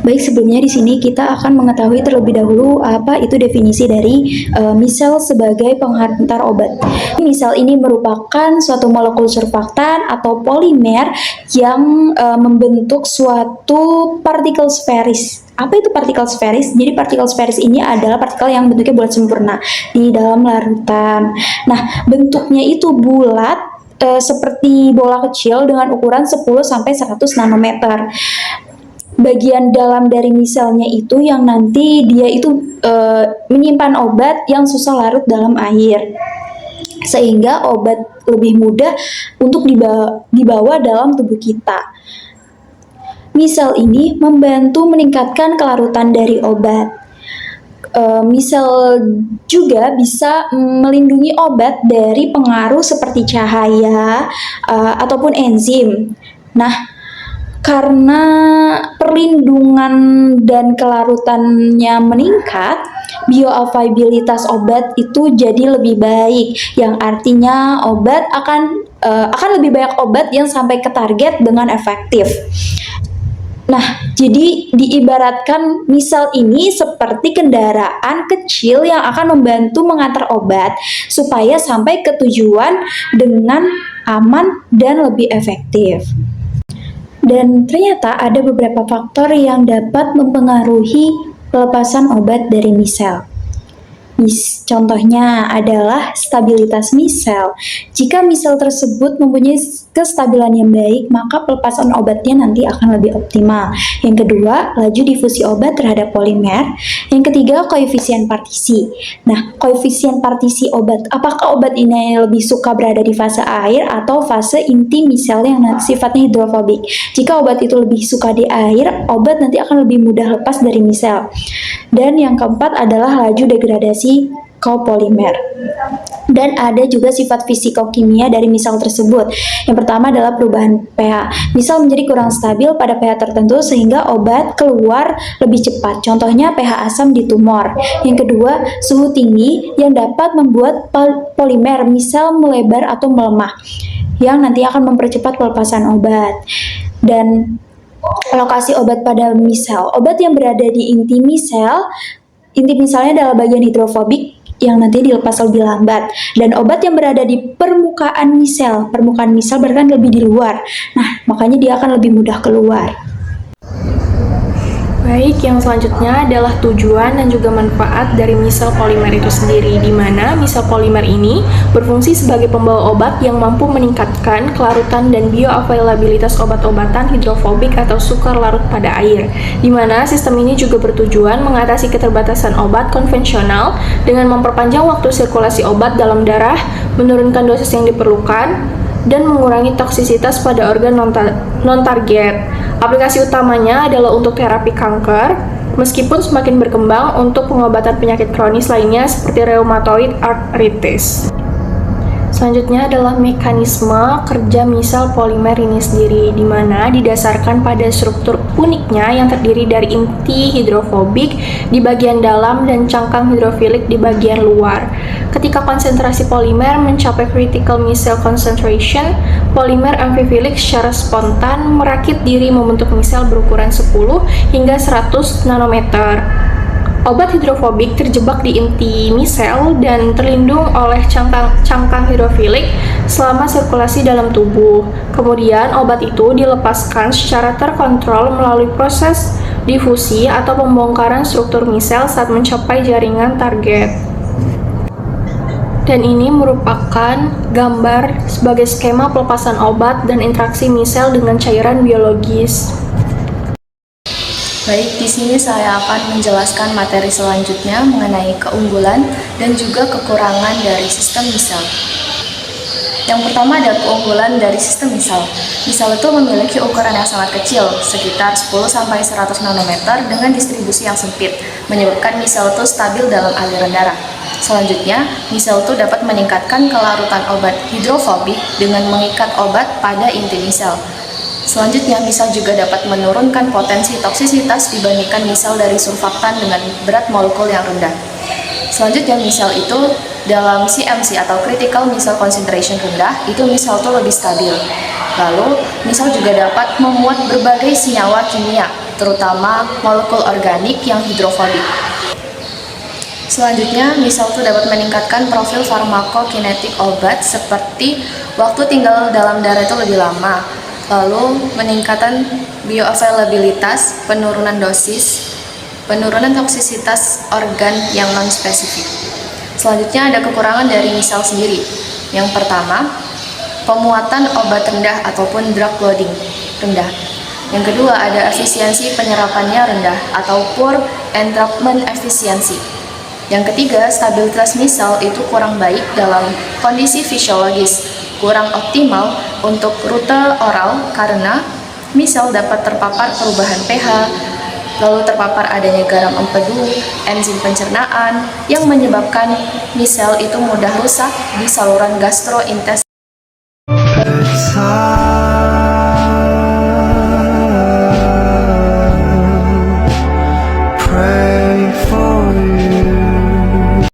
Baik, sebelumnya di sini kita akan mengetahui terlebih dahulu apa itu definisi dari misel sebagai penghantar obat. Misel ini merupakan suatu molekul surfaktan atau polimer yang membentuk suatu partikel sferis. Apa itu partikel sferis? Jadi partikel sferis ini adalah partikel yang bentuknya bulat sempurna di dalam larutan. Nah, bentuknya itu bulat seperti bola kecil dengan ukuran 10 sampai 100 nanometer. Bagian dalam dari miselnya itu yang nanti dia itu menyimpan obat yang susah larut dalam air, sehingga obat lebih mudah untuk dibawa dalam tubuh kita. Misel ini membantu meningkatkan kelarutan dari obat. Misel juga bisa melindungi obat dari pengaruh seperti cahaya ataupun enzim. Nah, karena perlindungan dan kelarutannya meningkat, bioavailabilitas obat itu jadi lebih baik, yang artinya obat akan lebih banyak obat yang sampai ke target dengan efektif. Nah, jadi diibaratkan misal ini seperti kendaraan kecil yang akan membantu mengantar obat supaya sampai ke tujuan dengan aman dan lebih efektif. Dan ternyata ada beberapa faktor yang dapat mempengaruhi pelepasan obat dari misel. Contohnya adalah stabilitas misel. Jika misel tersebut mempunyai kestabilan yang baik, maka pelepasan obatnya nanti akan lebih optimal. Yang kedua, laju difusi obat terhadap polimer. Yang ketiga, koefisien partisi. Nah, koefisien partisi obat, apakah obat ini lebih suka berada di fase air atau fase inti misel yang sifatnya hidrofobik? Jika obat itu lebih suka di air, obat nanti akan lebih mudah lepas dari misel. Dan yang keempat adalah laju degradasi kopolimer. Dan ada juga sifat fisikokimia dari misel tersebut. Yang pertama adalah perubahan pH. Misel menjadi kurang stabil pada pH tertentu sehingga obat keluar lebih cepat. Contohnya pH asam di tumor. Yang kedua, suhu tinggi yang dapat membuat polimer misel melebar atau melemah, yang nanti akan mempercepat pelepasan obat. Dan lokasi obat pada misel. Obat yang berada di inti miselnya adalah bagian hidrofobik yang nanti dilepas lebih lambat. Dan obat yang berada di permukaan misel bahkan lebih di luar. Nah, makanya dia akan lebih mudah keluar. Baik, yang selanjutnya adalah tujuan dan juga manfaat dari misel polimer itu sendiri, di mana misel polimer ini berfungsi sebagai pembawa obat yang mampu meningkatkan kelarutan dan bioavailabilitas obat-obatan hidrofobik atau sukar larut pada air, di mana sistem ini juga bertujuan mengatasi keterbatasan obat konvensional dengan memperpanjang waktu sirkulasi obat dalam darah, menurunkan dosis yang diperlukan, dan mengurangi toksisitas pada organ non-target. Aplikasi utamanya adalah untuk terapi kanker, meskipun semakin berkembang untuk pengobatan penyakit kronis lainnya seperti rheumatoid arthritis. Selanjutnya adalah mekanisme kerja misel polimer ini sendiri, di mana didasarkan pada struktur uniknya yang terdiri dari inti hidrofobik di bagian dalam dan cangkang hidrofilik di bagian luar. Ketika konsentrasi polimer mencapai critical misel concentration, polimer amfifilik secara spontan merakit diri membentuk misel berukuran 10 hingga 100 nanometer. Obat hidrofobik terjebak di inti misel dan terlindung oleh cangkang hidrofilik selama sirkulasi dalam tubuh. Kemudian obat itu dilepaskan secara terkontrol melalui proses difusi atau pembongkaran struktur misel saat mencapai jaringan target. Dan ini merupakan gambar sebagai skema pelepasan obat dan interaksi misel dengan cairan biologis. Baik, di sini saya akan menjelaskan materi selanjutnya mengenai keunggulan dan juga kekurangan dari sistem misel. Yang pertama adalah keunggulan dari sistem misel. Misel itu memiliki ukuran yang sangat kecil, sekitar 10-100 nanometer dengan distribusi yang sempit, menyebabkan misel itu stabil dalam aliran darah. Selanjutnya, misel itu dapat meningkatkan kelarutan obat hidrofobik dengan mengikat obat pada inti misel. Selanjutnya, misel juga dapat menurunkan potensi toksisitas dibandingkan misel dari surfaktan dengan berat molekul yang rendah. Selanjutnya, misel itu dalam CMC atau Critical Micelle Concentration rendah, itu misal itu lebih stabil. Lalu, misal juga dapat memuat berbagai senyawa kimia, terutama molekul organik yang hidrofobik. Selanjutnya, misal itu dapat meningkatkan profil farmakokinetik obat seperti waktu tinggal dalam darah itu lebih lama, lalu meningkatkan bioavailabilitas, penurunan dosis, penurunan toksisitas organ yang non-spesifik. Selanjutnya ada kekurangan dari misal sendiri. Yang pertama, pemuatan obat rendah ataupun drug loading rendah. Yang kedua, ada efisiensi penyerapannya rendah atau poor entrapment efficiency. Yang ketiga, stabilitas misal itu kurang baik dalam kondisi fisiologis, kurang optimal untuk rute oral karena misal dapat terpapar perubahan pH, lalu terpapar adanya garam empedu, enzim pencernaan yang menyebabkan misal itu mudah rusak di saluran gastrointestinal.